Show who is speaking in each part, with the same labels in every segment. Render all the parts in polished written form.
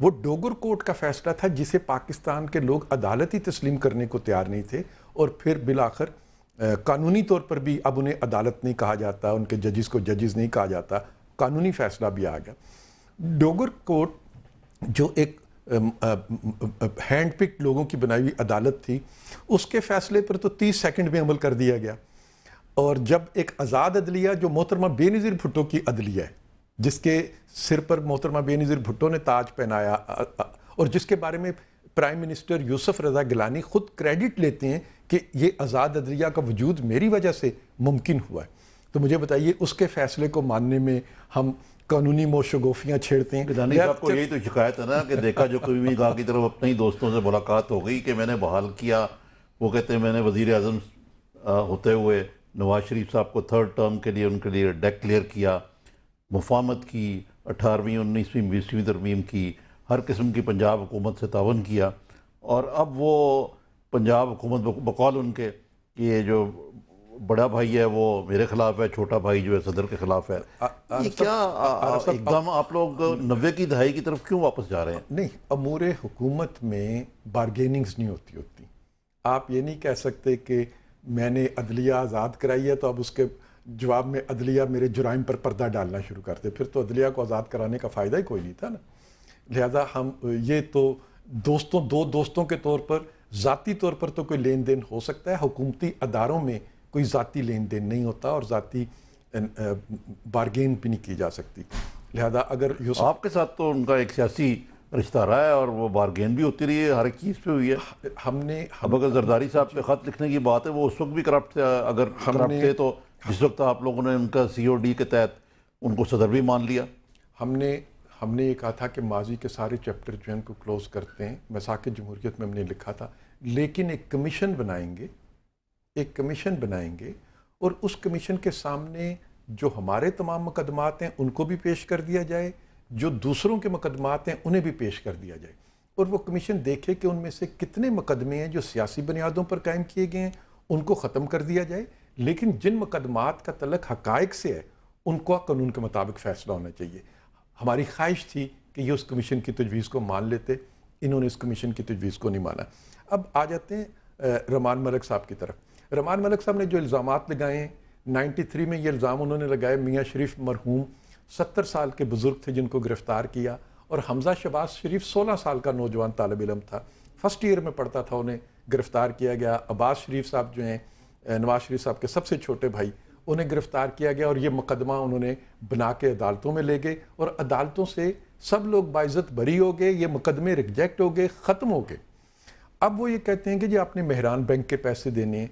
Speaker 1: وہ ڈوگر کورٹ کا فیصلہ تھا جسے پاکستان کے لوگ عدالتی تسلیم کرنے کو تیار نہیں تھے، اور پھر بالآخر قانونی طور پر بھی اب انہیں عدالت نہیں کہا جاتا، ان کے ججز کو ججز نہیں کہا جاتا، قانونی فیصلہ بھی آ گیا۔ ڈوگر کورٹ جو ایک ہینڈ پک لوگوں کی بنائی ہوئی عدالت تھی، اس کے فیصلے پر تو 30 سیکنڈ میں عمل کر دیا گیا، اور جب ایک آزاد عدلیہ جو محترمہ بے نظیر بھٹو کی عدلیہ ہے، جس کے سر پر محترمہ بے نظیر بھٹو نے تاج پہنایا، اور جس کے بارے میں پرائم منسٹر یوسف رضا گیلانی خود کریڈٹ لیتے ہیں کہ یہ آزاد عدلیہ کا وجود میری وجہ سے ممکن ہوا ہے، تو مجھے بتائیے اس کے فیصلے کو ماننے میں ہم قانونی موشگوفیاں چھیڑتے ہیں۔
Speaker 2: گیلانی صاحب کو یہی تو شکایت ہے نا کہ دیکھا جو کبھی گاہ کی طرف اپنے ہی دوستوں سے ملاقات ہو گئی کہ میں نے بحال کیا، وہ کہتے ہیں میں نے وزیر اعظم ہوتے ہوئے نواز شریف صاحب کو 3rd ٹرم کے لیے ان کے لیے ڈیکلیئر کیا، مفاہمت کی، 18ویں 19ویں 20ویں ترمیم کی، ہر قسم کی پنجاب حکومت سے تعاون کیا، اور اب وہ پنجاب حکومت بقول ان کے کہ یہ جو بڑا بھائی ہے وہ میرے خلاف ہے، چھوٹا بھائی جو ہے صدر کے خلاف ہے۔ یہ کیا ایک دم آپ لوگ 90 کی دہائی کی طرف کیوں واپس جا رہے ہیں؟
Speaker 1: نہیں، امور حکومت میں بارگیننگز نہیں ہوتی۔ آپ یہ نہیں کہہ سکتے کہ میں نے عدلیہ آزاد کرائی ہے تو اب اس کے جواب میں عدلیہ میرے جرائم پر پردہ ڈالنا شروع کرتے، پھر تو عدلیہ کو آزاد کرانے کا فائدہ ہی کوئی نہیں تھا نا۔ لہذا ہم یہ تو دو دوستوں کے طور پر ذاتی طور پر تو کوئی لین دین ہو سکتا ہے، حکومتی اداروں میں کوئی ذاتی لین دین نہیں ہوتا اور ذاتی بارگین بھی نہیں کی جا سکتی۔ لہذا اگر
Speaker 2: آپ کے ساتھ تو ان کا ایک سیاسی رشتہ رہا ہے اور وہ بارگین بھی ہوتی رہی ہے، ہر ایک چیز پہ ہوئی ہے۔ اب اگر زرداری صاحب پہ خط لکھنے کی بات ہے، وہ اس وقت بھی کرپٹ تھے، اگر کرپٹ تھے تو جس وقت آپ لوگوں نے ان کا COD کے تحت ان کو صدر بھی مان لیا۔
Speaker 1: ہم نے یہ کہا تھا کہ ماضی کے سارے چیپٹر جو ہیں کو کلوز کرتے ہیں، مساق جمہوریت میں ہم نے لکھا تھا، لیکن ایک کمیشن بنائیں گے اور اس کمیشن کے سامنے جو ہمارے تمام مقدمات ہیں ان کو بھی پیش کر دیا جائے، جو دوسروں کے مقدمات ہیں انہیں بھی پیش کر دیا جائے، اور وہ کمیشن دیکھے کہ ان میں سے کتنے مقدمے ہیں جو سیاسی بنیادوں پر قائم کیے گئے ہیں، ان کو ختم کر دیا جائے، لیکن جن مقدمات کا تعلق حقائق سے ہے ان کو قانون کے مطابق فیصلہ ہونا چاہیے۔ ہماری خواہش تھی کہ یہ اس کمیشن کی تجویز کو مان لیتے، انہوں نے اس کمیشن کی تجویز کو نہیں مانا۔ اب آ جاتے ہیں رحمان ملک صاحب کی طرف۔ رحمان ملک صاحب نے جو الزامات لگائے ہیں، 93 میں یہ الزام انہوں نے لگائے میاں شریف مرحوم 70 سال کے بزرگ تھے جن کو گرفتار کیا، اور حمزہ شہباز شریف 16 سال کا نوجوان طالب علم تھا، فرسٹ ایئر میں پڑھتا تھا، انہیں گرفتار کیا گیا۔ عباس شریف صاحب جو ہیں نواز شریف صاحب کے سب سے چھوٹے بھائی، انہیں گرفتار کیا گیا، اور یہ مقدمہ انہوں نے بنا کے عدالتوں میں لے گئے، اور عدالتوں سے سب لوگ باعزت بری ہو گئے، یہ مقدمے ریجیکٹ ہو گئے، ختم ہو گئے۔ اب وہ یہ کہتے ہیں کہ جی آپ نے مہران بینک کے پیسے دینے ہیں،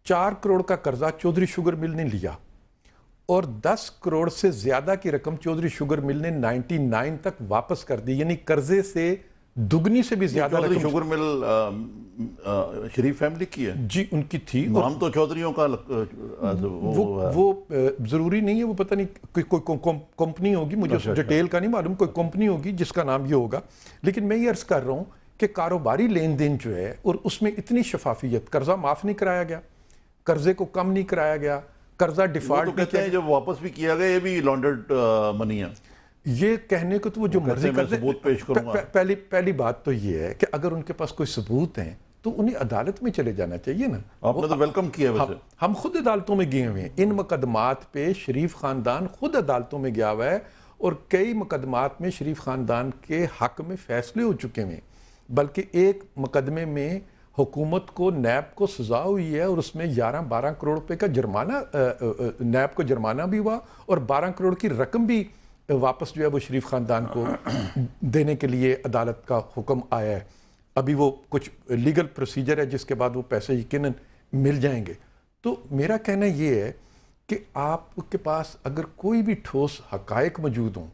Speaker 1: 4 کروڑ کا قرضہ چودھری شوگر مل نے لیا، اور 10 کروڑ سے زیادہ کی رقم چودھری شوگر مل نے 99 تک واپس کر دی، یعنی قرضے سے دگنی سے بھی زیادہ
Speaker 2: چودھری
Speaker 1: رقم۔
Speaker 2: شوگر مل شریف فیملی کی ہے؟
Speaker 1: جی ان کی تھی،
Speaker 2: نام تو چودھریوں کا
Speaker 1: وہ ضروری نہیں ہے، وہ پتہ نہیں کوئی کمپنی ہوگی، مجھے ڈیٹیل کا نہیں معلوم، کوئی کمپنی ہوگی جس کا نام یہ ہوگا، لیکن میں یہ عرض کر رہا ہوں کہ کاروباری لین دین جو ہے اور اس میں اتنی شفافیت، قرضہ معاف نہیں کرایا گیا، قرضے کو کم نہیں کرایا گیا، قرضہ ڈیفالٹ
Speaker 2: کہتے ہیں جب واپس بھی کیا گیا یہ بھی لانڈرڈ منی ہے۔
Speaker 1: یہ کہنے کو تو وہ جو مرضی
Speaker 2: میں ثبوت پیش کروں گا۔
Speaker 1: پہلی بات تو یہ ہے کہ اگر ان کے پاس کوئی ثبوت ہیں تو انہیں عدالت میں چلے جانا چاہیے نا۔
Speaker 2: آپ نے تو ویلکم کیا ویسے۔
Speaker 1: ہم خود عدالتوں میں گئے ہوئے ہیں، ان مقدمات پہ شریف خاندان خود عدالتوں میں گیا ہوا ہے، اور کئی مقدمات میں شریف خاندان کے حق میں فیصلے ہو چکے ہیں، بلکہ ایک مقدمے میں حکومت کو نیب کو سزا ہوئی ہے، اور اس میں 11-12 کروڑ روپے کا جرمانہ، نیب کو جرمانہ بھی ہوا، اور 12 کروڑ کی رقم بھی واپس جو ہے وہ شریف خاندان کو دینے کے لیے عدالت کا حکم آیا ہے۔ ابھی وہ کچھ لیگل پروسیجر ہے جس کے بعد وہ پیسے یقیناً مل جائیں گے۔ تو میرا کہنا یہ ہے کہ آپ کے پاس اگر کوئی بھی ٹھوس حقائق موجود ہوں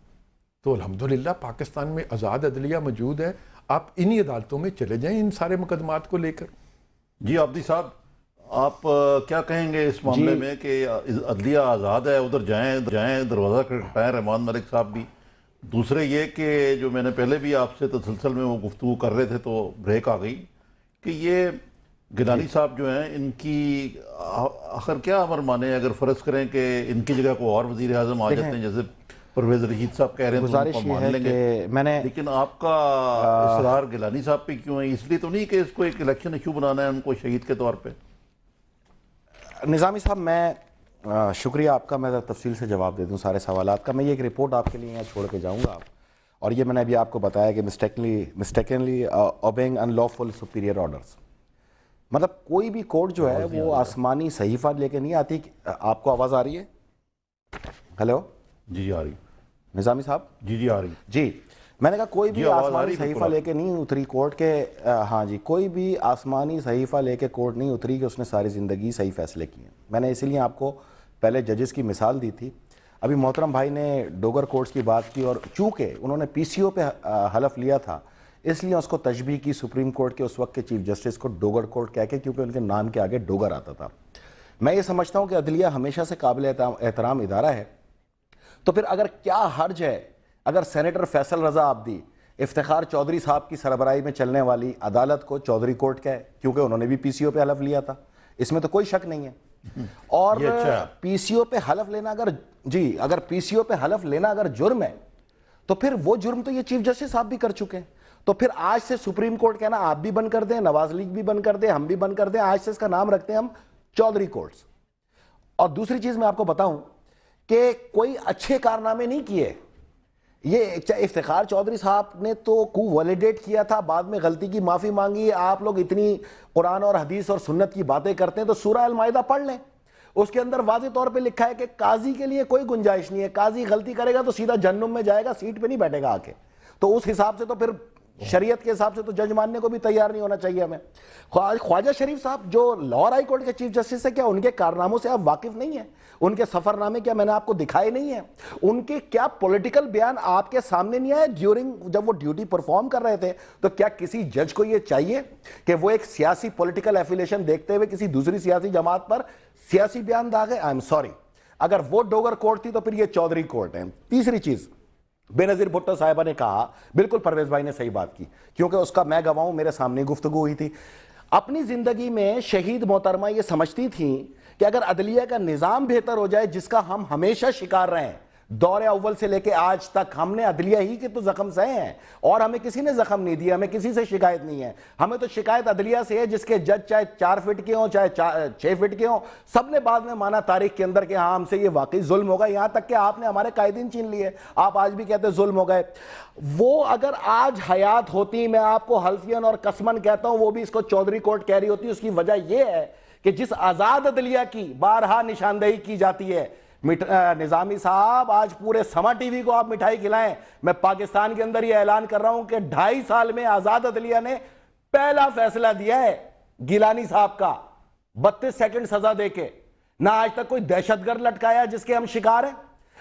Speaker 1: تو الحمدللہ پاکستان میں آزاد عدلیہ موجود ہے، آپ انہی عدالتوں میں چلے جائیں ان سارے مقدمات کو لے کر۔
Speaker 2: جی عابدی صاحب، آپ کیا کہیں گے اس معاملے میں کہ عدلیہ آزاد ہے، ادھر جائیں دروازہ کھٹکھٹائیں رحمان ملک صاحب بھی؟ دوسرے یہ کہ جو میں نے پہلے بھی آپ سے تسلسل میں وہ گفتگو کر رہے تھے تو بریک آ گئی کہ یہ گیلانی صاحب جو ہیں ان کی آخر کیا امر مانے، اگر فرض کریں کہ ان کی جگہ کو اور وزیر اعظم آ جاتے ہیں، جیسے پرویز رشید صاحب کہہ رہے ہیں تو ان
Speaker 3: گزارش
Speaker 2: کو
Speaker 3: یہ
Speaker 2: مان
Speaker 3: ہے
Speaker 2: لیں گے،
Speaker 3: کہ میں نے
Speaker 2: لیکن آپ کا اصرار گیلانی صاحب پہ کیوں ہے؟ اس لیے تو نہیں کہ اس کو ایک الیکشن ایشو بنانا ہے ان کو شہید کے طور پہ؟
Speaker 3: نظامی صاحب میں شکریہ آپ کا، میں ذرا تفصیل سے جواب دے دوں سارے سوالات کا. میں یہ ایک رپورٹ آپ کے لیے یہاں چھوڑ کے جاؤں گا، اور یہ میں نے ابھی آپ کو بتایا کہ مسٹیکنلی اوبینگ ان لافل سپیریئر آرڈرز. مطلب کوئی بھی کورٹ جو ہے وہ آسمانی صحیفہ لے کے نہیں آتی. آپ کو آواز آ رہی ہے؟ ہیلو
Speaker 2: جی آ رہی،
Speaker 3: نظامی صاحب
Speaker 2: جی آ رہی
Speaker 3: جی. میں نے کہا کوئی بھی
Speaker 2: آواز آ
Speaker 3: آسمانی
Speaker 2: رہی،
Speaker 3: صحیفہ
Speaker 2: بالکل
Speaker 3: لے کے نہیں اتری کورٹ کے. ہاں جی، کوئی بھی آسمانی صحیفہ لے کے کورٹ نہیں اتری کہ اس نے ساری زندگی صحیح فیصلے کیے ہیں. میں نے اسی لیے آپ کو پہلے ججز کی مثال دی تھی. ابھی محترم بھائی نے ڈوگر کورٹس کی بات کی، اور چونکہ انہوں نے پی سی او پہ حلف لیا تھا اس لیے اس کو تشبیہ کی سپریم کورٹ کے اس وقت کے چیف جسٹس کو ڈوگر کورٹ کہہ کے، کیونکہ ان کے نام کے آگے ڈوگر آتا تھا. میں یہ سمجھتا ہوں کہ عدلیہ ہمیشہ سے قابل احترام ادارہ ہے. تو پھر اگر کیا حرج ہے اگر سینیٹر فیصل رضا عابدی افتخار چودھری صاحب کی سربراہی میں چلنے والی عدالت کو چودھری کورٹ کہے، کیونکہ انہوں نے بھی پی سی او پہ حلف لیا تھا. اس میں تو کوئی شک نہیں ہے. اور پی سی او پہ حلف لینا اگر پی سی او پہ حلف لینا اگر جرم ہے تو پھر وہ جرم تو یہ چیف جسٹس صاحب بھی کر چکے ہیں. تو پھر آج سے سپریم کورٹ کہنا آپ بھی بند کر دیں، نواز لیگ بھی بند کر دیں، ہم بھی بند کر دیں. آج سے اس کا نام رکھتے ہیں ہم چودھری کورٹس. اور دوسری چیز میں آپ کو بتاؤں کہ کوئی اچھے کارنامے نہیں کیے. یہ افتخار چودھری صاحب نے تو کو ویلیڈیٹ کیا تھا، بعد میں غلطی کی معافی مانگی. آپ لوگ اتنی قرآن اور حدیث اور سنت کی باتیں کرتے ہیں تو سورہ المائدہ پڑھ لیں. اس کے اندر واضح طور پہ لکھا ہے کہ قاضی کے لیے کوئی گنجائش نہیں ہے. قاضی غلطی کرے گا تو سیدھا جہنم میں جائے گا، سیٹ پہ نہیں بیٹھے گا آ کے. تو اس حساب سے تو پھر شریعت کے حساب سے تو جج ماننے کو بھی تیار نہیں ہونا چاہیے ہمیں. خواجہ شریف صاحب جو لاہور ہائی کورٹ کے چیف جسٹس ہے، کیا ان کے کارناموں سے آپ واقف نہیں ہیں؟ ان کے سفر نامے کیا میں نے آپ کو دکھائے نہیں ہیں؟ ان کے کیا پولیٹیکل بیان آپ کے سامنے نہیں آئے ڈیورنگ جب وہ ڈیوٹی پرفارم کر رہے تھے؟ تو کیا کسی جج کو یہ چاہیے کہ وہ ایک سیاسی پولیٹیکل ایفیلیشن دیکھتے ہوئے کسی دوسری سیاسی جماعت پر سیاسی بیان داغے؟ آئی ایم سوری، اگر وہ ڈوگر کورٹ تھی تو پھر یہ چودھری کورٹ ہے. تیسری چیز، بے نظیر بھٹو صاحبہ نے کہا، بالکل پرویز بھائی نے صحیح بات کی، کیونکہ اس کا میں گواہ ہوں، میرے سامنے گفتگو ہوئی تھی. اپنی زندگی میں شہید محترمہ یہ سمجھتی تھیں کہ اگر عدلیہ کا نظام بہتر ہو جائے، جس کا ہم ہمیشہ شکار رہے ہیں دور اول سے لے کے آج تک، ہم نے عدلیہ ہی کے تو زخم سہے ہیں اور ہمیں کسی نے زخم نہیں دیا، ہمیں کسی سے شکایت نہیں ہے. ہمیں تو شکایت عدلیہ سے ہے جس کے جج چاہے 4 فٹ کے ہوں چاہے 6 فٹ کے ہوں، سب نے بعد میں مانا تاریخ کے اندر کہ ہاں ہم سے یہ واقعی ظلم ہوگا. یہاں تک کہ آپ نے ہمارے قائدین چھین لیے، آپ آج بھی کہتے ظلم ہو گئے. وہ اگر آج حیات ہوتی، میں آپ کو حلفیاً اور قسماً کہتا ہوں، وہ بھی اس کو چودھری کورٹ کہہ رہی ہوتی. اس کی وجہ یہ ہے کہ جس آزاد عدلیہ کی بارہا نشاندہی کی جاتی ہے. نظامی صاحب آج پورے سما ٹی وی کو آپ مٹھائی کھلائیں. میں پاکستان کے اندر یہ اعلان کر رہا ہوں کہ 2.5 سال میں آزاد عدلیہ نے پہلا فیصلہ دیا ہے گیلانی صاحب کا 32 سیکنڈ سزا دے کے. نہ آج تک کوئی دہشت گرد لٹکایا جس کے ہم شکار ہیں،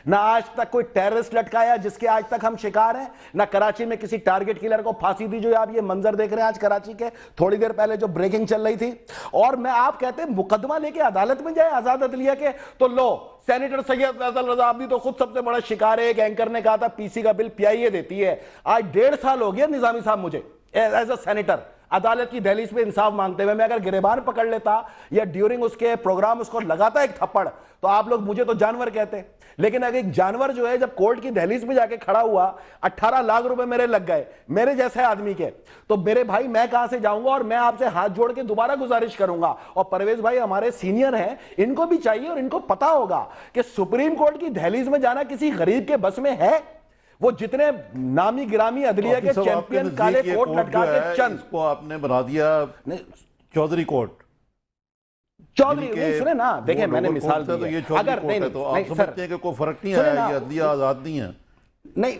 Speaker 3: نہ آج تک کوئی ٹیررسٹ لٹکایا جس کے آج تک ہم شکار ہیں، نہ کراچی میں کسی ٹارگٹ کلر کو پھانسی دی. جو آپ یہ منظر دیکھ رہے ہیں آج کراچی کے، تھوڑی دیر پہلے جو بریکنگ چل رہی تھی. اور میں آپ کہتے ہیں مقدمہ لے کے عدالت میں جائے آزاد عدلیہ کے، تو لو سینیٹر سید فیصل رضا عابدی تو خود سب سے بڑا شکار ہے. ایک اینکر نے کہا تھا پی سی کا بل پی آئی اے دیتی ہے. آج 1.5 سال ہو گیا نظامی صاحب مجھے ایز اے سینیٹر عدالت کی دہلیز پہ انصاف مانگتے ہوئے. میں اگر گریبان پکڑ لیتا یا ڈیورنگ اس کے پروگرام اس کو لگاتا ایک تھپڑ تو آپ لوگ مجھے تو جانور کہتے. لیکن اگر ایک جانور جو ہے جب کورٹ کی دہلیز پہ جا کے کھڑا ہوا، 18 لاکھ روپے میرے لگ گئے میرے جیسے آدمی کے، تو میرے بھائی میں کہاں سے جاؤں گا؟ اور میں آپ سے ہاتھ جوڑ کے دوبارہ گزارش کروں گا، اور پرویز بھائی ہمارے سینئر ہیں، ان کو بھی چاہیے اور ان کو پتا ہوگا کہ سپریم کورٹ کی دہلیز میں جانا کسی غریب کے بس میں ہے. وہ جتنے نامی گرامی عدلیہ کے چیمپئن کالے کوٹ لٹکا کے چند،
Speaker 2: اس کو آپ نے بنا دیا چودھری کورٹ.
Speaker 3: چودھری نہیں سنے نا، دیکھیں میں نے مثال دی ہے. اگر نہیں
Speaker 2: تو آپ سمجھتے ہیں کہ کوئی فرق نہیں آیا، یہ عدلیہ آزاد نہیں ہے.
Speaker 3: نہیں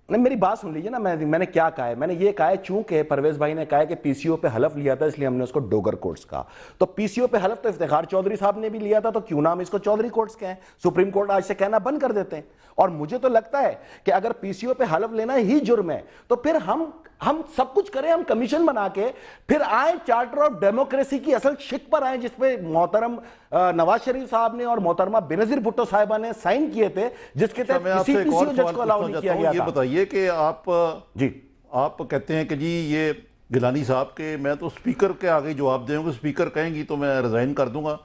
Speaker 3: میری بات سن لیجیے نا، میں نے کیا کہا ہے. میں نے یہ کہا ہے چونکہ پرویز بھائی نے کہا ہے کہ پی سی او پہ حلف لیا تھا اس لیے ہم نے اس کو ڈوگر کورٹس کہا. تو پی سی او پہ حلف تو افتخار چودھری صاحب نے بھی لیا تھا، تو کیوں نہ ہم اس کو چودھری کورٹس کہیں؟ سپریم کورٹ آج سے کہنا بند کر دیتے ہیں. اور مجھے تو لگتا ہے کہ اگر پی سی او پہ حلف لینا ہی جرم ہے تو پھر ہم سب کچھ کریں، ہم کمیشن بنا کے پھر آئیں چارٹر آف ڈیموکریسی کی اصل شک پر آئیں جس پہ محترم نواز شریف صاحب نے اور محترمہ بے نظیر بھٹو صاحبہ نے سائن کیے تھے، جس کے تحت کسی پی سی او جج کو الاؤ نہیں کیا گیا تھا.
Speaker 2: یہ بتائیے کہ آپ کہتے ہیں کہ جی یہ گیلانی صاحب کے میں تو اسپیکر کے آگے جواب دیں گے، اسپیکر کہیں گی تو میں ریزائن کر دوں گا.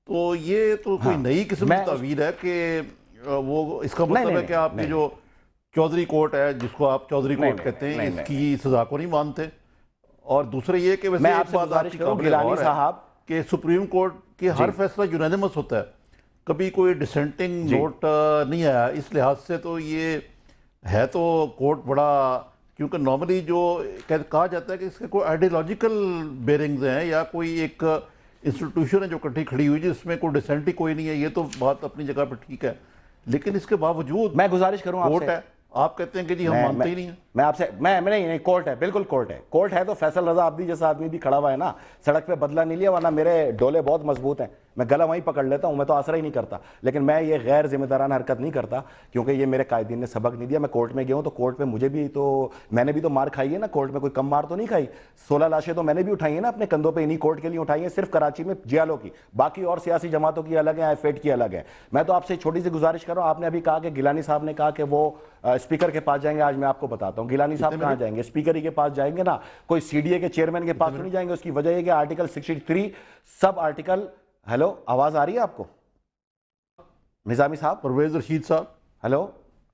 Speaker 2: تو یہ تو کوئی نئی قسم کی تعویل ہے کہ وہ اس کا مطلب ہے کہ آپ کی جو چودھری کورٹ ہے جس کو آپ چودھری کورٹ کہتے ہیں اس کی سزا کو نہیں مانتے؟ اور دوسرا یہ کہ ویسے ایک بات آپ کی قابل غور ہے کہ سپریم کورٹ کے ہر فیصلہ یونانیمس ہوتا ہے، کبھی کوئی ڈسینٹنگ نوٹ نہیں آیا، اس لحاظ سے تو یہ ہے تو کورٹ بڑا، کیونکہ نارملی جو کہا جاتا ہے کہ اس کے کوئی آئیڈیالوجیکل بیرنگز ہیں یا کوئی ایک انسٹیٹیوشن ہے جو کٹھی کھڑی ہوئی جس میں کوئی ڈسینٹ ہی کوئی نہیں ہے، یہ تو بات اپنی جگہ پہ ٹھیک ہے، لیکن اس کے باوجود
Speaker 3: میں گزارش کروں آپ
Speaker 2: کورٹ
Speaker 3: سے،
Speaker 2: ہے، آپ کہتے ہیں کہ جی ہم مانتے ہی نہیں ہیں۔
Speaker 3: میں آپ سے نہیں کورٹ ہے، بالکل کورٹ ہے تو فیصل رضا عبدی جیسا آدمی بھی کھڑا ہوا ہے نا، سڑک پہ بدلہ نہیں لیا، ورنہ میرے ڈولے بہت مضبوط ہیں، میں گلا وہیں پکڑ لیتا ہوں، میں تو آسرا ہی نہیں کرتا، لیکن میں یہ غیر ذمہ دارانہ حرکت نہیں کرتا کیونکہ یہ میرے قائدین نے سبق نہیں دیا۔ میں کورٹ میں گیا ہوں تو کورٹ میں مجھے بھی تو میں نے بھی تو مار کھائی ہے نا، کورٹ میں کوئی کم مار تو نہیں کھائی، 16 لاشیں تو میں نے بھی اٹھائی ہیں نا اپنے کندھوں پہ، انہی کورٹ کے لیے اٹھائی ہیں، صرف کراچی میں جیالوں کی، باقی اور سیاسی جماعتوں کی الگ ہیں، FAT کی الگ ہے۔ میں تو آپ سے چھوٹی سی گزارش کر رہا ہوں، آپ نے ابھی کہا کہ گیلانی صاحب نے کہا کہ وہ اسپیکر کے پاس جائیں گے، آج میں آپ کو بتاتا ہوں گیلانی صاحب کہاں جائیں گے، اسپیکر ہی کے پاس جائیں گے نا، کوئی CDA کے چیئرمین کے پاس تو نہیں جائیں گے۔ اس کی وجہ یہ کہ آرٹیکل 63 سب آرٹیکل، ہیلو آواز آ رہی ہے آپ کو نظامی صاحب؟
Speaker 2: پرویز رشید صاحب،
Speaker 3: ہیلو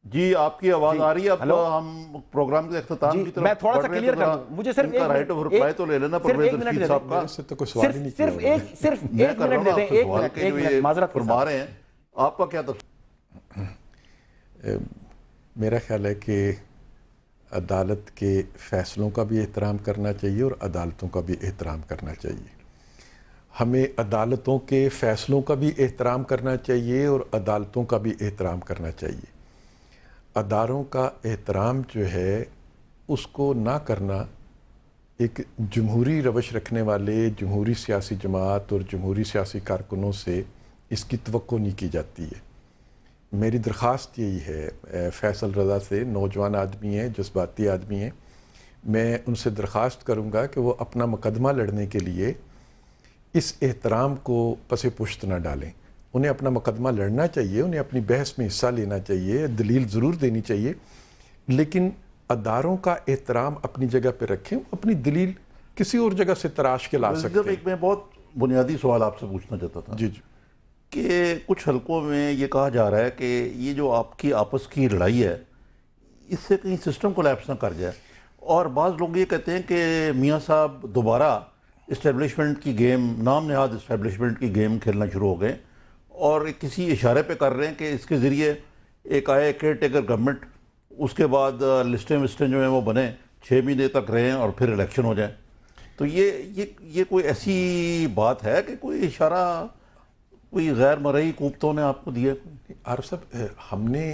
Speaker 2: جی آپ کی آواز آ رہی ہے؟ اب ہم پروگرام کے اختتام کی طرف
Speaker 3: میں تھوڑا سا کلیئر کر دوں، مجھے صرف ایک
Speaker 2: رائٹ آف رپلائی تو لے لینا پرویز رشید صاحب کا،
Speaker 1: سے تو کوئی سوال ہی نہیں کیا
Speaker 3: صرف ایک منٹ دے دیں، ایک منٹ معذرت
Speaker 2: فرما رہے ہیں، آپ کا کیا
Speaker 1: میرا خیال ہے کہ عدالت کے فیصلوں کا بھی احترام کرنا چاہیے اور عدالتوں کا بھی احترام کرنا چاہیے۔ ہمیں عدالتوں کے فیصلوں کا بھی احترام کرنا چاہیے اور عدالتوں کا بھی احترام کرنا چاہیے۔ اداروں کا احترام جو ہے اس کو نہ کرنا ایک جمہوری روش رکھنے والے جمہوری سیاسی جماعت اور جمہوری سیاسی کارکنوں سے اس کی توقع نہیں کی جاتی ہے۔ میری درخواست یہی ہے فیصل رضا سے، نوجوان آدمی ہیں، جذباتی آدمی ہیں، میں ان سے درخواست کروں گا کہ وہ اپنا مقدمہ لڑنے کے لیے اس احترام کو پس پشت نہ ڈالیں۔ انہیں اپنا مقدمہ لڑنا چاہیے، انہیں اپنی بحث میں حصہ لینا چاہیے، دلیل ضرور دینی چاہیے، لیکن اداروں کا احترام اپنی جگہ پہ رکھیں، اپنی دلیل کسی اور جگہ سے تراش کے لا سکتے ہیں۔
Speaker 2: ایک میں بہت بنیادی سوال آپ سے پوچھنا چاہتا تھا
Speaker 1: جی
Speaker 2: کہ کچھ حلقوں میں یہ کہا جا رہا ہے کہ یہ جو آپ کی آپس کی لڑائی ہے اس سے کہیں سسٹم کولیپس نہ کر جائے، اور بعض لوگ یہ کہتے ہیں کہ میاں صاحب دوبارہ اسٹیبلشمنٹ کی گیم، نام نہاد اسٹیبلشمنٹ کی گیم کھیلنا شروع ہو گئے، اور کسی اشارے پہ کر رہے ہیں کہ اس کے ذریعے ایک آئے کیئر ٹیکر گورنمنٹ، اس کے بعد لسٹیں وسٹیں جو ہیں وہ بنیں، 6 مہینے تک رہیں اور پھر الیکشن ہو جائیں۔ تو یہ کوئی ایسی بات ہے کہ کوئی اشارہ کوئی غیر مرئی قوتوں نے آپ کو دیا؟
Speaker 1: عارف صاحب، ہم نے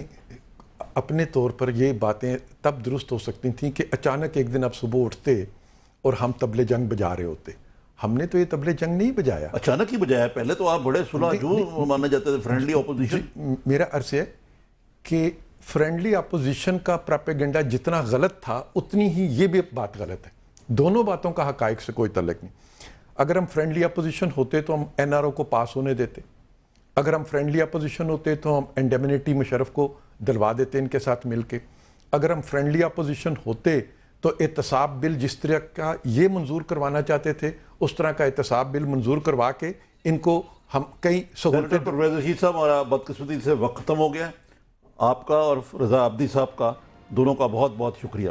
Speaker 1: اپنے طور پر یہ باتیں تب درست ہو سکتی تھیں کہ اچانک ایک دن آپ صبح اٹھتے اور ہم طبلِ جنگ بجا رہے ہوتے۔ ہم نے تو یہ طبلِ جنگ نہیں بجایا،
Speaker 2: اچانک ہی بجایا، پہلے تو آپ بڑے صلح جو مانے جاتے تھے، فرینڈلی اپوزیشن۔
Speaker 1: میرا عرض ہے کہ فرینڈلی اپوزیشن کا پراپیگنڈا جتنا غلط تھا اتنی ہی یہ بھی بات غلط ہے، دونوں باتوں کا حقائق سے کوئی تعلق نہیں۔ اگر ہم فرینڈلی اپوزیشن ہوتے تو ہم NRO کو پاس ہونے دیتے، اگر ہم فرینڈلی اپوزیشن ہوتے تو ہم انڈیمنیٹی مشرف کو دلوا دیتے ان کے ساتھ مل کے، اگر ہم فرینڈلی اپوزیشن ہوتے تو احتساب بل جس طرح کا یہ منظور کروانا چاہتے تھے اس طرح کا احتساب بل منظور کروا کے ان کو ہم کئی سہولتیں۔
Speaker 2: پرویز رشید صاحب، ہمارا بدقسمتی سے وقت ختم ہو گیا ہے، آپ کا اور رضا عبدی صاحب کا دونوں کا بہت بہت شکریہ۔